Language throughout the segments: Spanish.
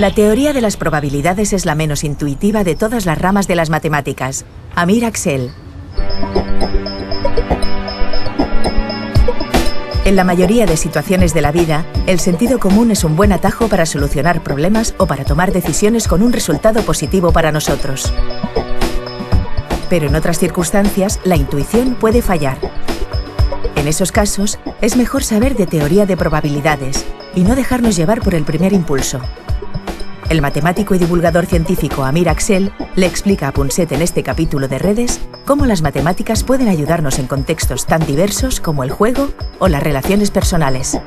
La teoría de las probabilidades es la menos intuitiva de todas las ramas de las matemáticas. Amir Axel. En la mayoría de situaciones de la vida, el sentido común es un buen atajo para solucionar problemas o para tomar decisiones con un resultado positivo para nosotros. Pero en otras circunstancias, la intuición puede fallar. En esos casos, es mejor saber de teoría de probabilidades y no dejarnos llevar por el primer impulso. El matemático y divulgador científico Amir Axel le explica a Punset en este capítulo de Redes cómo las matemáticas pueden ayudarnos en contextos tan diversos como el juego o las relaciones personales.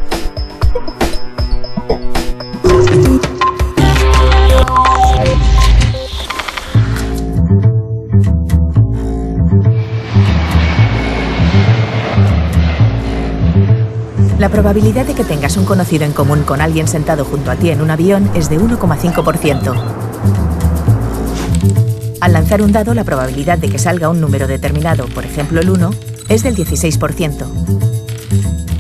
La probabilidad de que tengas un conocido en común con alguien sentado junto a ti en un avión es de 1,5%. Al lanzar un dado, la probabilidad de que salga un número determinado, por ejemplo el 1, es del 16%.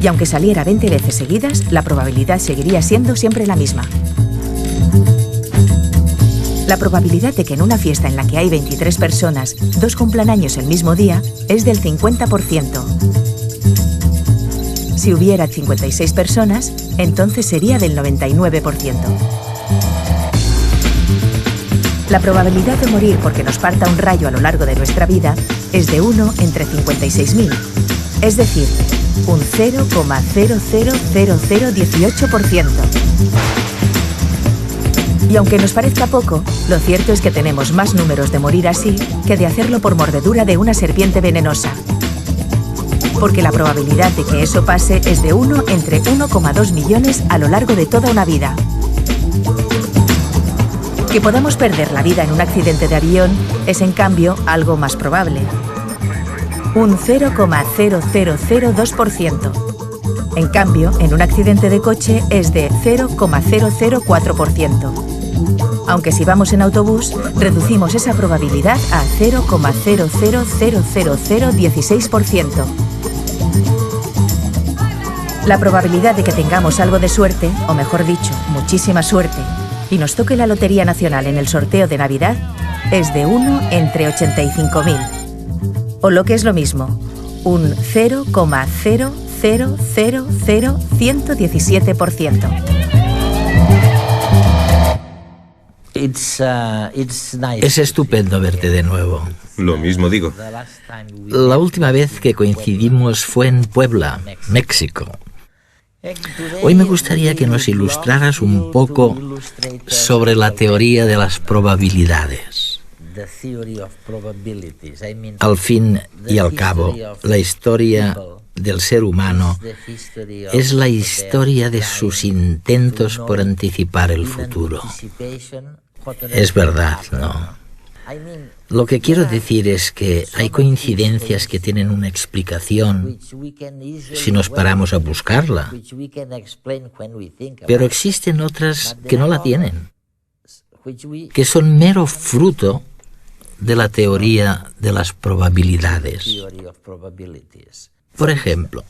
Y aunque saliera 20 veces seguidas, la probabilidad seguiría siendo siempre la misma. La probabilidad de que en una fiesta en la que hay 23 personas, 2 cumplan años el mismo día, es del 50%. Si hubiera 56 personas, entonces sería del 99%. La probabilidad de morir porque nos parta un rayo a lo largo de nuestra vida es de 1 entre 56.000, es decir, un 0,000018%. Y aunque nos parezca poco, lo cierto es que tenemos más números de morir así que de hacerlo por mordedura de una serpiente venenosa. Porque la probabilidad de que eso pase es de 1 entre 1,2 millones a lo largo de toda una vida. Que podamos perder la vida en un accidente de avión es, en cambio, algo más probable. Un 0,0002%. En cambio, en un accidente de coche es de 0,004%. Aunque si vamos en autobús, reducimos esa probabilidad a 0,000016%. La probabilidad de que tengamos algo de suerte, o mejor dicho, muchísima suerte, y nos toque la Lotería Nacional en el sorteo de Navidad, es de 1 entre 85.000. O lo que es lo mismo, un 0,0000117%. Es estupendo verte de nuevo. Lo mismo digo. La última vez que coincidimos fue en Puebla, México. Hoy me gustaría que nos ilustraras un poco sobre la teoría de las probabilidades. Al fin y al cabo, la historia del ser humano es la historia de sus intentos por anticipar el futuro. Es verdad, ¿no? Lo que quiero decir es que hay coincidencias que tienen una explicación si nos paramos a buscarla, pero existen otras que no la tienen, que son mero fruto de la teoría de las probabilidades. Por ejemplo,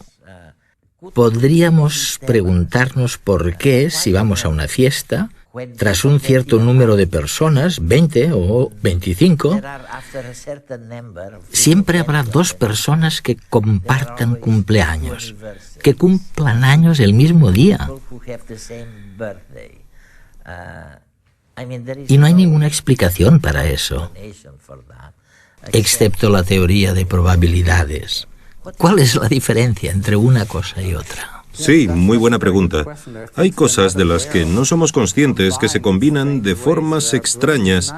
podríamos preguntarnos por qué, si vamos a una fiesta, tras un cierto número de personas, 20 o 25, siempre habrá 2 personas que compartan cumpleaños, que cumplan años el mismo día. Y no hay ninguna explicación para eso, excepto la teoría de probabilidades. ¿Cuál es la diferencia entre una cosa y otra? Sí, muy buena pregunta. Hay cosas de las que no somos conscientes que se combinan de formas extrañas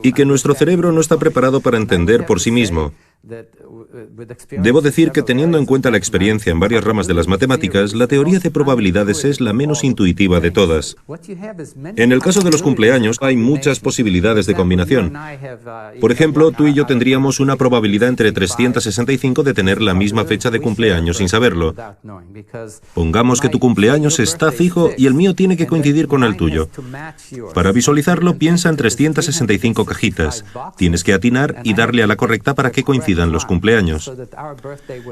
y que nuestro cerebro no está preparado para entender por sí mismo. Debo decir que, teniendo en cuenta la experiencia en varias ramas de las matemáticas, la teoría de probabilidades es la menos intuitiva de todas. En el caso de los cumpleaños, hay muchas posibilidades de combinación. Por ejemplo, tú y yo tendríamos una probabilidad entre 365 de tener la misma fecha de cumpleaños sin saberlo. Pongamos que tu cumpleaños está fijo y el mío tiene que coincidir con el tuyo. Para visualizarlo, piensa en 365 cajitas. Tienes que atinar y darle a la correcta para que coincida coincidan los cumpleaños.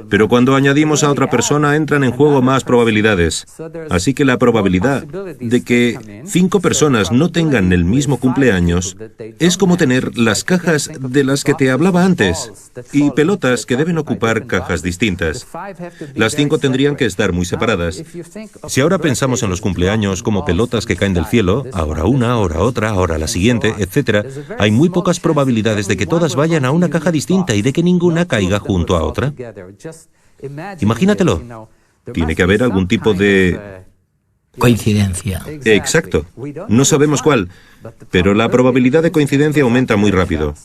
Pero cuando añadimos a otra persona entran en juego más probabilidades. Así que la probabilidad de que 5 personas no tengan el mismo cumpleaños es como tener las cajas de las que te hablaba antes y pelotas que deben ocupar cajas distintas. Las 5 tendrían que estar muy separadas. Si ahora pensamos en los cumpleaños como pelotas que caen del cielo, ahora una, ahora otra, ahora la siguiente, etc., hay muy pocas probabilidades de que todas vayan a una caja distinta y de que ninguna caiga junto a otra. Imagínatelo. Tiene que haber algún tipo de coincidencia. Exacto. No sabemos cuál, pero la probabilidad de coincidencia aumenta muy rápido.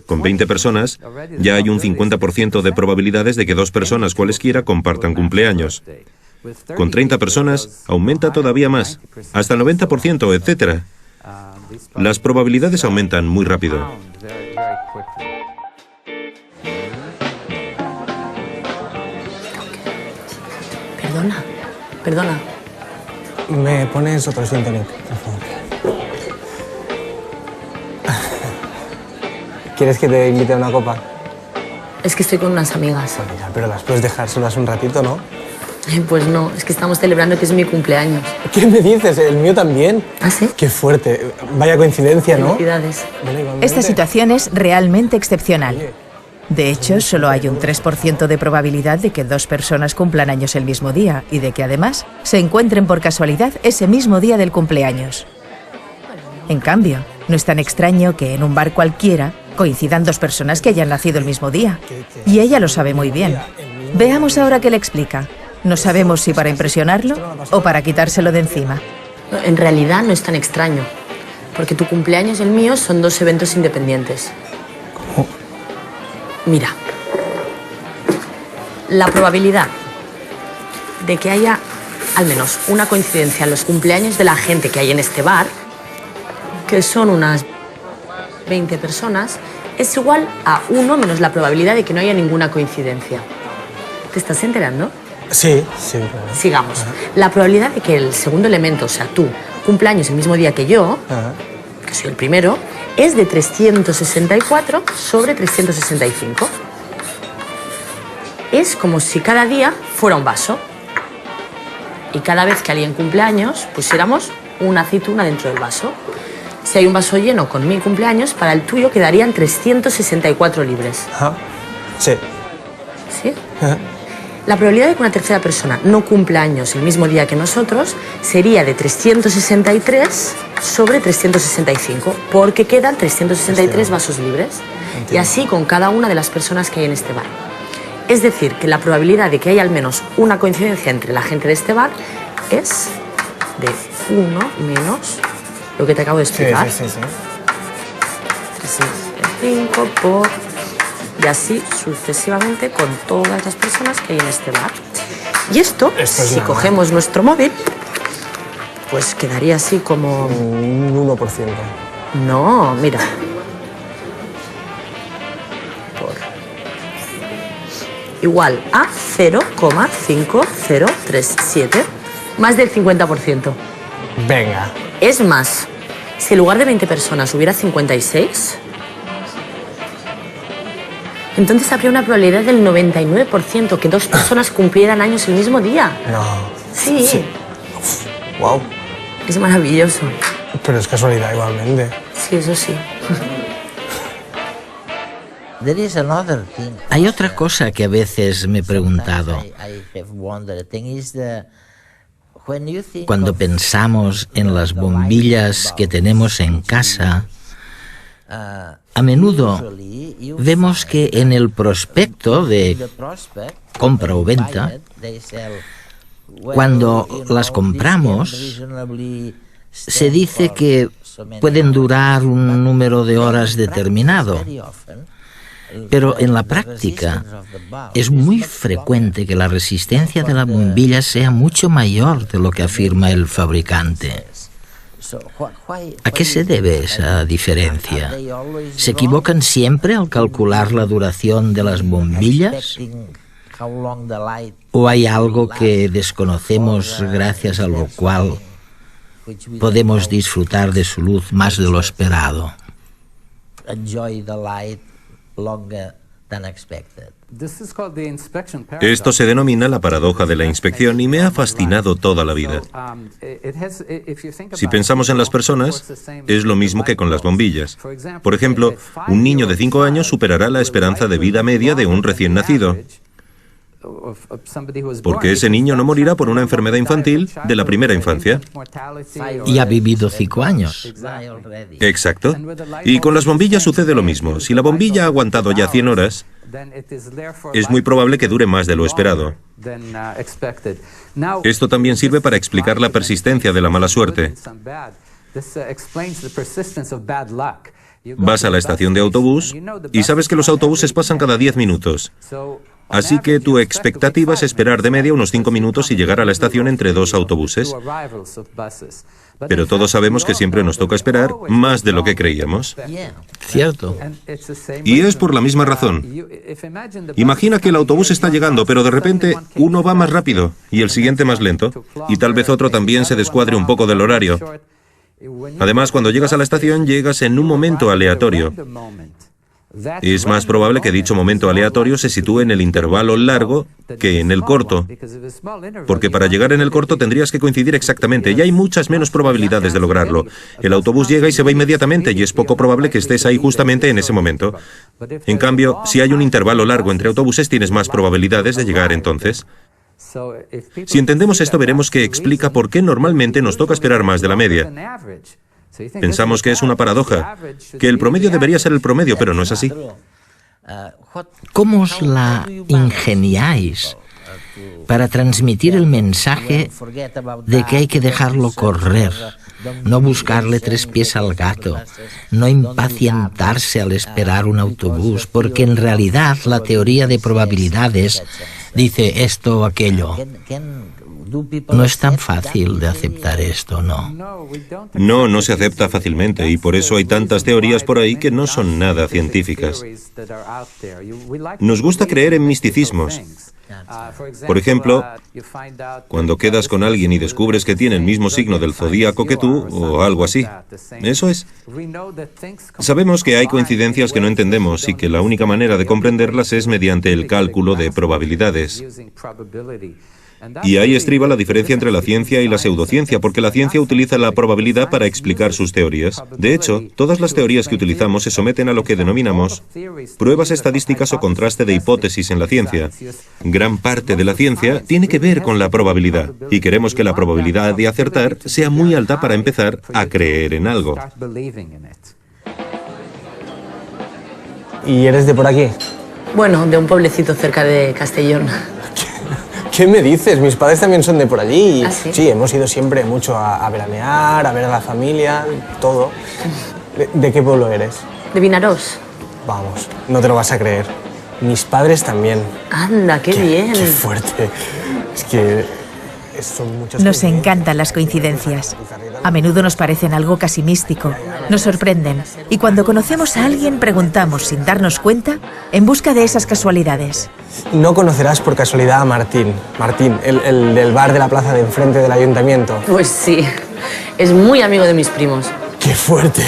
Con 20 personas, ya hay un 50% de probabilidades de que 2 personas cualesquiera compartan cumpleaños. Con 30 personas, aumenta todavía más, hasta el 90%, etc. Las probabilidades aumentan muy rápido. Perdona. ¿Me pones otro gin tonic, por favor? ¿Quieres que te invite a una copa? Es que estoy con unas amigas. Bueno, ya, pero las puedes dejar solas un ratito, ¿no? Pues no, es que estamos celebrando que es mi cumpleaños. ¿Qué me dices? El mío también. ¿Ah, sí? Qué fuerte. Vaya coincidencia, ¿no? Felicidades. Bueno, igualmente. Esta situación es realmente excepcional. De hecho, solo hay un 3% de probabilidad de que 2 personas cumplan años el mismo día y de que además se encuentren por casualidad ese mismo día del cumpleaños. En cambio, no es tan extraño que en un bar cualquiera coincidan 2 personas que hayan nacido el mismo día. Y ella lo sabe muy bien. Veamos ahora qué le explica. No sabemos si para impresionarlo o para quitárselo de encima. En realidad no es tan extraño, porque tu cumpleaños y el mío son 2 eventos independientes. ¿Cómo? Mira, la probabilidad de que haya al menos una coincidencia en los cumpleaños de la gente que hay en este bar, que son unas 20 personas, es igual a 1 menos la probabilidad de que no haya ninguna coincidencia. ¿Te estás enterando? Sí, claro. Sigamos. La probabilidad de que el segundo elemento, o sea, tú, cumpleaños el mismo día que yo, que soy el primero, es de 364 sobre 365. Es como si cada día fuera un vaso. Y cada vez que alguien cumpleaños, pusiéramos una aceituna dentro del vaso. Si hay un vaso lleno con mi cumpleaños, para el tuyo quedarían 364 libres. Ajá. Sí. ¿Sí? La probabilidad de que una tercera persona no cumpla años el mismo día que nosotros sería de 363 sobre 365, porque quedan 363 vasos libres. Entiendo. Y así con cada una de las personas que hay en este bar. Es decir, que la probabilidad de que haya al menos una coincidencia entre la gente de este bar es de 1 menos lo que te acabo de explicar. Sí. 365 por... Y así sucesivamente con todas las personas que hay en este bar. Y esto si cogemos nuestro móvil, pues quedaría así como... Un 1%. No, mira. Igual a 0,5037, más del 50%. Venga. Es más, si en lugar de 20 personas hubiera 56... entonces habría una probabilidad del 99% que 2 personas cumplieran años el mismo día. No. Sí. Wow. Es maravilloso. Pero es casualidad igualmente. Sí, eso sí. Hay otra cosa que a veces me he preguntado. Cuando pensamos en las bombillas que tenemos en casa, a menudo vemos que en el prospecto de compra o venta, cuando las compramos, se dice que pueden durar un número de horas determinado. Pero en la práctica es muy frecuente que la resistencia de la bombilla sea mucho mayor de lo que afirma el fabricante. ¿A qué se debe esa diferencia? ¿Se equivocan siempre al calcular la duración de las bombillas? ¿O hay algo que desconocemos gracias a lo cual podemos disfrutar de su luz más de lo esperado? Esto se denomina la paradoja de la inspección y me ha fascinado toda la vida. Si pensamos en las personas, es lo mismo que con las bombillas. Por ejemplo, un niño de 5 años superará la esperanza de vida media de un recién nacido, porque ese niño no morirá por una enfermedad infantil de la primera infancia. Y ha vivido 5 años. Exacto. Y con las bombillas sucede lo mismo. Si la bombilla ha aguantado ya 100 horas, es muy probable que dure más de lo esperado. Esto también sirve para explicar la persistencia de la mala suerte. Vas a la estación de autobús y sabes que los autobuses pasan cada 10 minutos. Así que tu expectativa es esperar de media unos 5 minutos y llegar a la estación entre 2 autobuses. Pero todos sabemos que siempre nos toca esperar más de lo que creíamos. Cierto. Y es por la misma razón. Imagina que el autobús está llegando, pero de repente uno va más rápido y el siguiente más lento. Y tal vez otro también se descuadre un poco del horario. Además, cuando llegas a la estación, llegas en un momento aleatorio. Es más probable que dicho momento aleatorio se sitúe en el intervalo largo que en el corto, porque para llegar en el corto tendrías que coincidir exactamente y hay muchas menos probabilidades de lograrlo. El autobús llega y se va inmediatamente y es poco probable que estés ahí justamente en ese momento. En cambio, si hay un intervalo largo entre autobuses, tienes más probabilidades de llegar entonces. Si entendemos esto, veremos que explica por qué normalmente nos toca esperar más de la media. Pensamos que es una paradoja, que el promedio debería ser el promedio, pero no es así. ¿Cómo os la ingeniáis para transmitir el mensaje de que hay que dejarlo correr, no buscarle 3 pies al gato, no impacientarse al esperar un autobús, porque en realidad la teoría de probabilidades dice esto o aquello? No es tan fácil de aceptar esto, ¿no? No se acepta fácilmente y por eso hay tantas teorías por ahí que no son nada científicas. Nos gusta creer en misticismos. Por ejemplo, cuando quedas con alguien y descubres que tiene el mismo signo del zodíaco que tú, o algo así. Eso es. Sabemos que hay coincidencias que no entendemos y que la única manera de comprenderlas es mediante el cálculo de probabilidades. Y ahí estriba la diferencia entre la ciencia y la pseudociencia, porque la ciencia utiliza la probabilidad para explicar sus teorías. De hecho, todas las teorías que utilizamos se someten a lo que denominamos pruebas estadísticas o contraste de hipótesis en la ciencia. Gran parte de la ciencia tiene que ver con la probabilidad, y queremos que la probabilidad de acertar sea muy alta para empezar a creer en algo. ¿Y eres de por aquí? Bueno, de un pueblecito cerca de Castellón. ¿Qué me dices? Mis padres también son de por allí. ¿Ah, sí? Sí, hemos ido siempre mucho a veranear, a ver a la familia, todo. ¿De qué pueblo eres? ¿De Vinarós? Vamos, no te lo vas a creer. Mis padres también. Anda, qué bien. Qué fuerte. Es que son muchas Nos coincidencias. encantan las coincidencias. A menudo nos parecen algo casi místico. Nos sorprenden. Y cuando conocemos a alguien, preguntamos, sin darnos cuenta, en busca de esas casualidades. No conocerás por casualidad a Martín. Martín, el del bar de la plaza de enfrente del ayuntamiento. Pues sí, es muy amigo de mis primos. ¡Qué fuerte!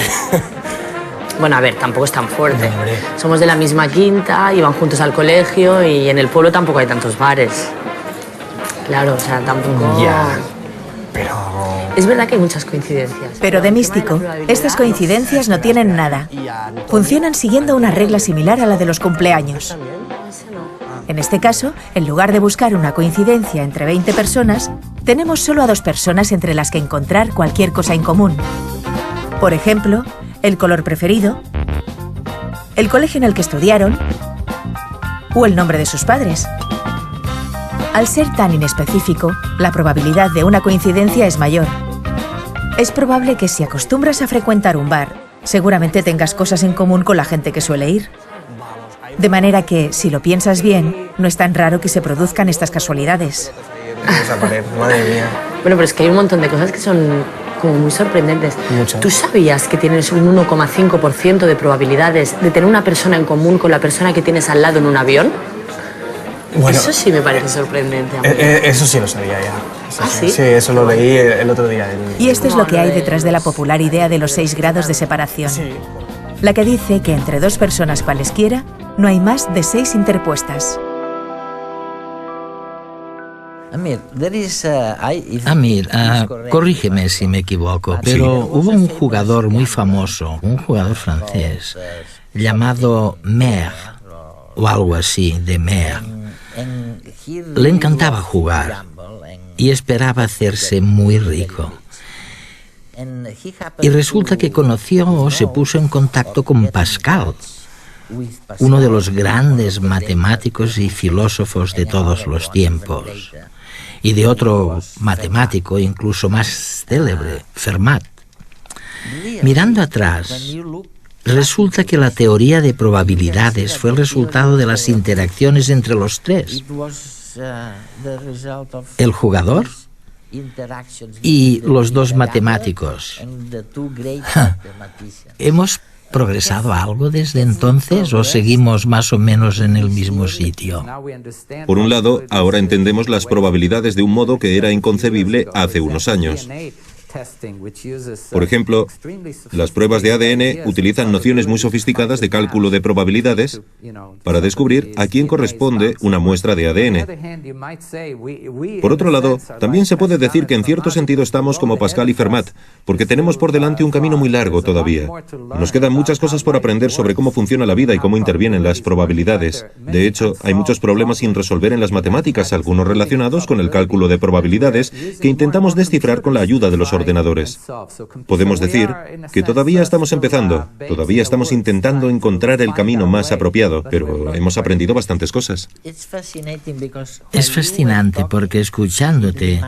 Bueno, a ver, tampoco es tan fuerte. No, hombre. Somos de la misma quinta, iban juntos al colegio y en el pueblo tampoco hay tantos bares. Claro, o sea, tampoco... Ya, pero... Es verdad que hay muchas coincidencias. Pero de místico, estas coincidencias no tienen nada. Funcionan siguiendo una regla similar a la de los cumpleaños. En este caso, en lugar de buscar una coincidencia entre 20 personas, tenemos solo a 2 personas entre las que encontrar cualquier cosa en común. Por ejemplo, el color preferido, el colegio en el que estudiaron o el nombre de sus padres. Al ser tan inespecífico, la probabilidad de una coincidencia es mayor. Es probable que si acostumbras a frecuentar un bar, seguramente tengas cosas en común con la gente que suele ir. De manera que, si lo piensas bien, no es tan raro que se produzcan estas casualidades. Madre mía. Bueno, pero es que hay un montón de cosas que son como muy sorprendentes. Mucho. ¿Tú sabías que tienes un 1,5% de probabilidades de tener una persona en común con la persona que tienes al lado en un avión? Bueno, Eso sí me parece sorprendente. eso sí lo sabía ya. ¿Ah, sí? Sí, eso lo leí el otro día. Y esto es lo que hay detrás de la popular idea de los 6 grados de separación. Sí. La que dice que entre 2 personas cualesquiera No hay más de 6 interpuestas. Amir, corrígeme si me equivoco, pero hubo un jugador muy famoso, un jugador francés, llamado Mer, o algo así, de Mer. Le encantaba jugar y esperaba hacerse muy rico. Y resulta que conoció o se puso en contacto con Pascal, uno de los grandes matemáticos y filósofos de todos los tiempos, y de otro matemático incluso más célebre, Fermat. Mirando atrás, resulta que la teoría de probabilidades fue el resultado de las interacciones entre los tres: el jugador y los dos matemáticos. ¿Hemos progresado algo desde entonces o seguimos más o menos en el mismo sitio? Por un lado, ahora entendemos las probabilidades de un modo que era inconcebible hace unos años. Por ejemplo, las pruebas de ADN utilizan nociones muy sofisticadas de cálculo de probabilidades para descubrir a quién corresponde una muestra de ADN. Por otro lado, también se puede decir que en cierto sentido estamos como Pascal y Fermat, porque tenemos por delante un camino muy largo todavía. Nos quedan muchas cosas por aprender sobre cómo funciona la vida y cómo intervienen las probabilidades. De hecho, hay muchos problemas sin resolver en las matemáticas, algunos relacionados con el cálculo de probabilidades, que intentamos descifrar con la ayuda de los ordenadores. Podemos decir que todavía estamos empezando, todavía estamos intentando encontrar el camino más apropiado, pero hemos aprendido bastantes cosas. Es fascinante porque escuchándote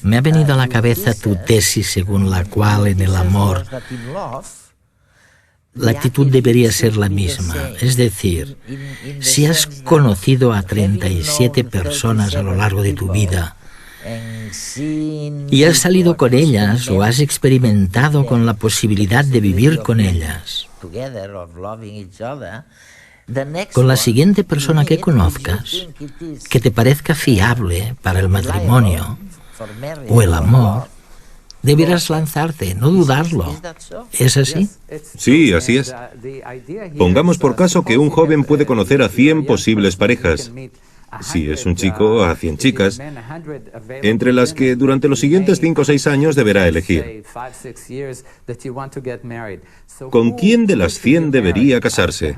me ha venido a la cabeza tu tesis según la cual en el amor la actitud debería ser la misma. Es decir, si has conocido a 37 personas a lo largo de tu vida y has salido con ellas o has experimentado con la posibilidad de vivir con ellas, con la siguiente persona que conozcas, que te parezca fiable para el matrimonio o el amor, deberás lanzarte, no dudarlo. ¿Es así? Sí, así es. Pongamos por caso que un joven puede conocer a 100 posibles parejas. Si es un chico, a 100 chicas, entre las que durante los siguientes 5 o 6 años deberá elegir. ¿Con quién de las 100 debería casarse?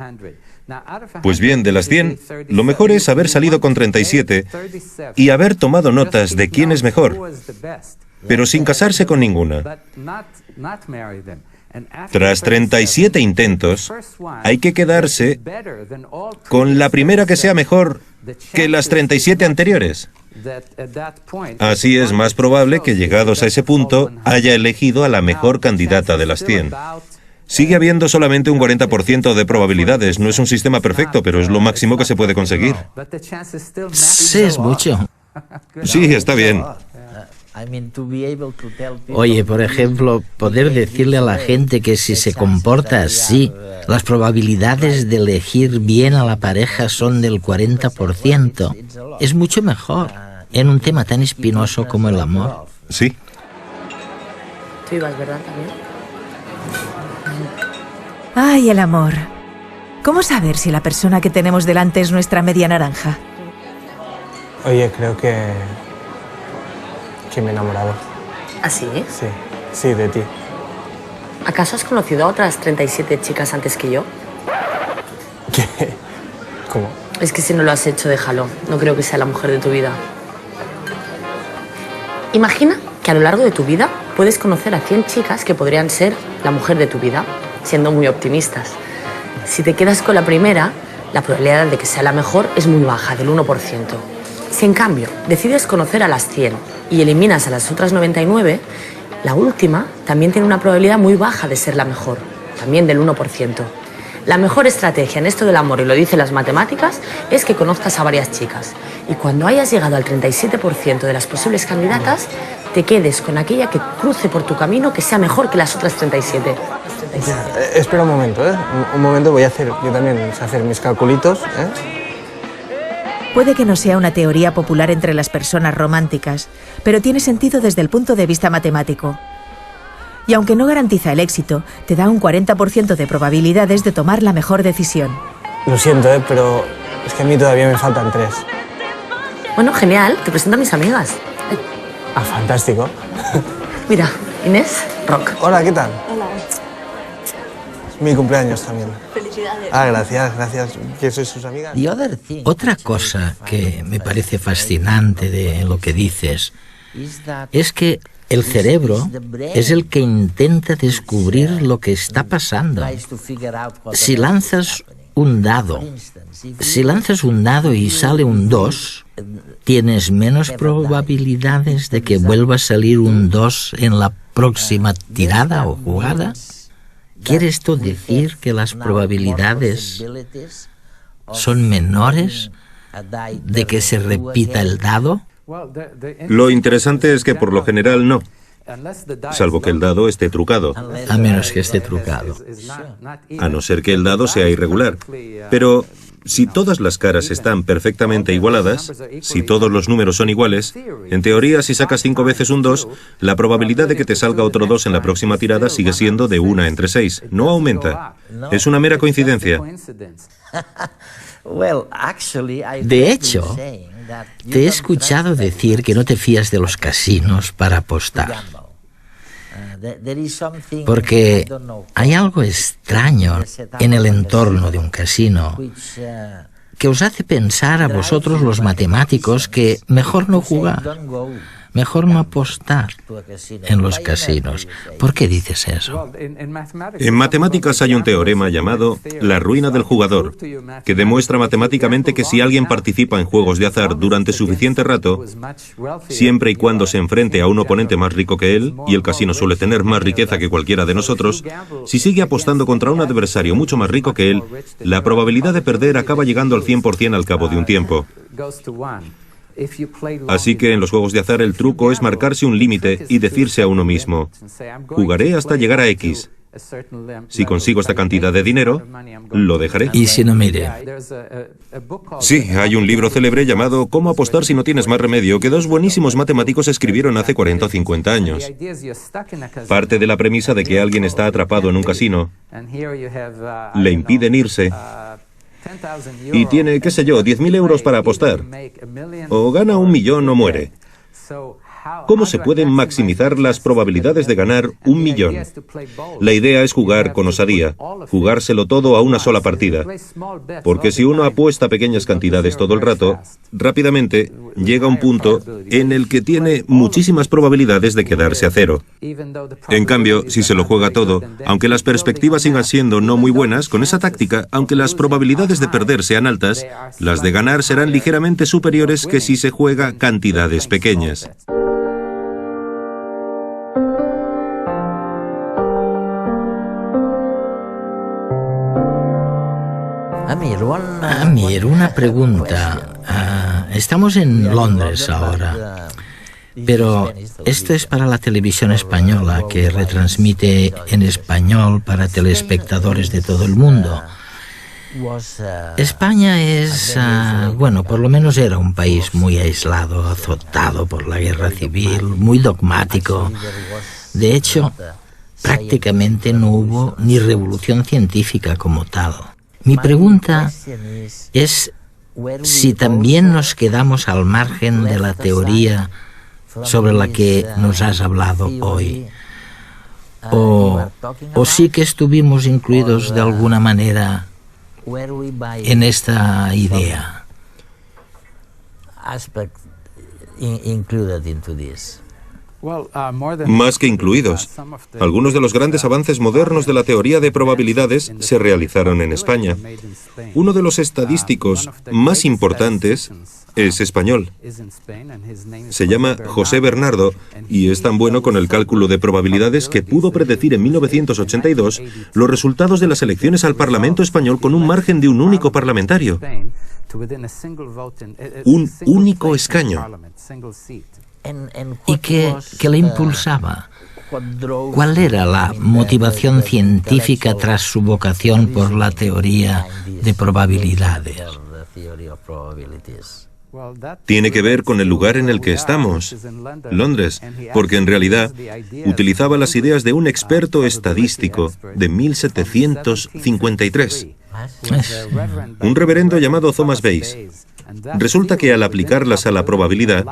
Pues bien, de las 100, lo mejor es haber salido con 37 y haber tomado notas de quién es mejor, pero sin casarse con ninguna. Tras 37 intentos, hay que quedarse con la primera que sea mejor que las 37 anteriores. Así es más probable que, llegados a ese punto, haya elegido a la mejor candidata de las 100. Sigue habiendo solamente un 40% de probabilidades. No es un sistema perfecto, pero es lo máximo que se puede conseguir. Sí, es mucho. Sí, está bien. Oye, por ejemplo, poder decirle a la gente que si se comporta así, las probabilidades de elegir bien a la pareja son del 40%. Es mucho mejor en un tema tan espinoso como el amor. Sí. Tú ibas, ¿verdad, también? Ay, el amor. ¿Cómo saber si la persona que tenemos delante es nuestra media naranja? Oye, creo que me he enamorado. ¿Ah, sí? Sí, de ti. ¿Acaso has conocido a otras 37 chicas antes que yo? ¿Qué? ¿Cómo? Es que si no lo has hecho, déjalo. No creo que sea la mujer de tu vida. Imagina que a lo largo de tu vida puedes conocer a 100 chicas que podrían ser la mujer de tu vida, siendo muy optimistas. Si te quedas con la primera, la probabilidad de que sea la mejor es muy baja, del 1%. Si en cambio decides conocer a las 100 y eliminas a las otras 99, la última también tiene una probabilidad muy baja de ser la mejor, también del 1%. La mejor estrategia en esto del amor, y lo dicen las matemáticas, es que conozcas a varias chicas. Y cuando hayas llegado al 37% de las posibles candidatas, te quedes con aquella que cruce por tu camino que sea mejor que las otras 37. Espera un momento, ¿eh? Un momento, voy a hacer, yo también sé hacer mis calculitos, ¿eh? Puede que no sea una teoría popular entre las personas románticas, pero tiene sentido desde el punto de vista matemático. Y aunque no garantiza el éxito, te da un 40% de probabilidades de tomar la mejor decisión. Lo siento, pero es que a mí todavía me faltan 3. Bueno, genial, te presento a mis amigas. Ah, fantástico. Mira, Inés, Rock. Hola, ¿qué tal? Hola. Es mi cumpleaños también. Felicidades. Ah, gracias. ¿Que sois sus amigas? Otra cosa que me parece fascinante de lo que dices es que el cerebro es el que intenta descubrir lo que está pasando. Si lanzas un dado y sale un 2, tienes menos probabilidades de que vuelva a salir un 2 en la próxima tirada o jugada. ¿Quiere esto decir que las probabilidades son menores de que se repita el dado? Lo interesante es que por lo general no, salvo que el dado esté trucado, A menos que esté trucado. a no ser que el dado sea irregular. Pero si todas las caras están perfectamente igualadas, si todos los números son iguales, en teoría si sacas 5 veces un 2, la probabilidad de que te salga otro 2 en la próxima tirada sigue siendo de 1 entre 6, no aumenta. Es una mera coincidencia. De hecho, te he escuchado decir que no te fías de los casinos para apostar, porque hay algo extraño en el entorno de un casino que os hace pensar a vosotros los matemáticos que mejor no jugar, mejor no apostar en los casinos. ¿Por qué dices eso? En matemáticas hay un teorema llamado la ruina del jugador, que demuestra matemáticamente que si alguien participa en juegos de azar durante suficiente rato, siempre y cuando se enfrente a un oponente más rico que él, y el casino suele tener más riqueza que cualquiera de nosotros, si sigue apostando contra un adversario mucho más rico que él, la probabilidad de perder acaba llegando al 100% al cabo de un tiempo. Así que en los juegos de azar el truco es marcarse un límite y decirse a uno mismo: jugaré hasta llegar a X. Si consigo esta cantidad de dinero, lo dejaré. ¿Y si no mire? Sí, hay un libro célebre llamado ¿Cómo apostar si no tienes más remedio?, que 2 buenísimos matemáticos escribieron hace 40 o 50 años. Parte de la premisa de que alguien está atrapado en un casino, le impiden irse y tiene, qué sé yo, 10.000 euros para apostar. O gana 1 millón o muere. ¿Cómo se pueden maximizar las probabilidades de ganar 1 millón? La idea es jugar con osadía, jugárselo todo a una sola partida. Porque si uno apuesta pequeñas cantidades todo el rato, rápidamente llega un punto en el que tiene muchísimas probabilidades de quedarse a cero. En cambio, si se lo juega todo, aunque las perspectivas sigan siendo no muy buenas, con esa táctica, aunque las probabilidades de perder sean altas, las de ganar serán ligeramente superiores que si se juega cantidades pequeñas. Amir, una pregunta. Estamos en Londres ahora, pero esto es para la televisión española, que retransmite en español para telespectadores de todo el mundo. España es, bueno, por lo menos era un país muy aislado, azotado por la guerra civil, muy dogmático. De hecho, prácticamente no hubo ni revolución científica como tal. Mi pregunta es si también nos quedamos al margen de la teoría sobre la que nos has hablado hoy, o sí que estuvimos incluidos de alguna manera en esta idea. Más que incluidos. Algunos de los grandes avances modernos de la teoría de probabilidades se realizaron en España. Uno de los estadísticos más importantes es español. Se llama José Bernardo y es tan bueno con el cálculo de probabilidades que pudo predecir en 1982 los resultados de las elecciones al Parlamento español con un margen de un único parlamentario. Un único escaño. ¿Y qué le impulsaba? ¿Cuál era la motivación científica tras su vocación por la teoría de probabilidades? Tiene que ver con el lugar en el que estamos, Londres, porque en realidad utilizaba las ideas de un experto estadístico de 1753, un reverendo llamado Thomas Bayes. Resulta que al aplicarlas a la probabilidad,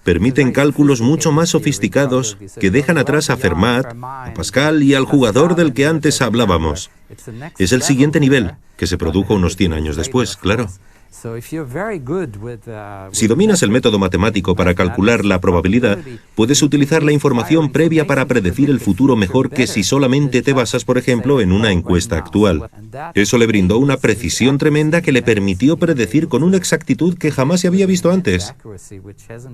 permiten cálculos mucho más sofisticados que dejan atrás a Fermat, a Pascal y al jugador del que antes hablábamos. Es el siguiente nivel, que se produjo unos 100 años después, claro. Si dominas el método matemático para calcular la probabilidad, puedes utilizar la información previa para predecir el futuro mejor que si solamente te basas, por ejemplo, en una encuesta actual. Eso le brindó una precisión tremenda que le permitió predecir con una exactitud que jamás se había visto antes.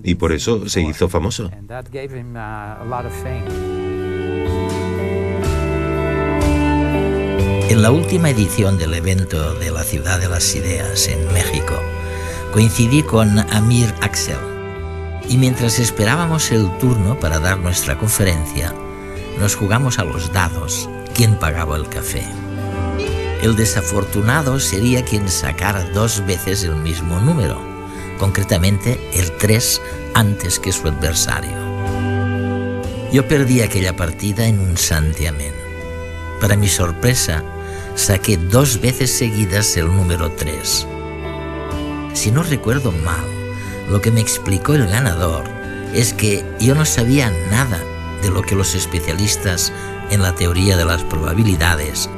Y por eso se hizo famoso. En la última edición del evento de la Ciudad de las Ideas en México, coincidí con Amir Axel y mientras esperábamos el turno para dar nuestra conferencia, nos jugamos a los dados quién pagaba el café. El desafortunado sería quien sacara 2 veces el mismo número, concretamente el 3 antes que su adversario. Yo perdí aquella partida en un santiamén. Para mi sorpresa, saqué 2 veces seguidas el número 3. Si no recuerdo mal, lo que me explicó el ganador es que yo no sabía nada de lo que los especialistas en la teoría de las probabilidades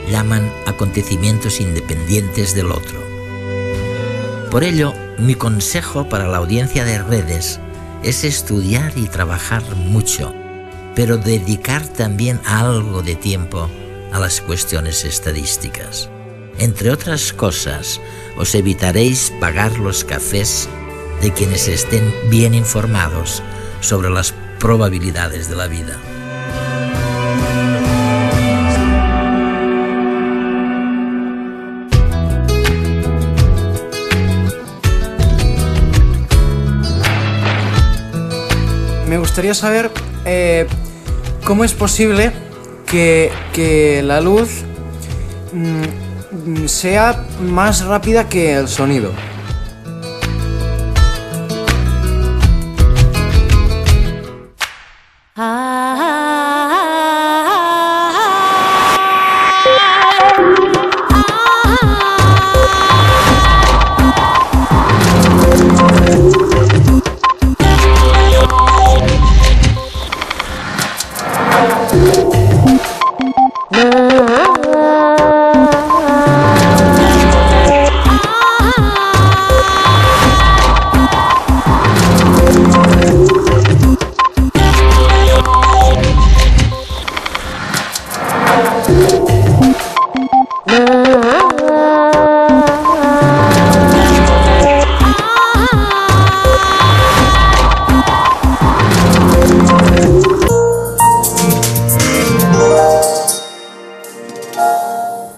llaman acontecimientos independientes del otro. Por ello, mi consejo para la audiencia de redes es estudiar y trabajar mucho, pero dedicar también algo de tiempo a las cuestiones estadísticas. Entre otras cosas, os evitaréis pagar los cafés de quienes estén bien informados sobre las probabilidades de la vida. Me gustaría saber cómo es posible que la luz sea más rápida que el sonido.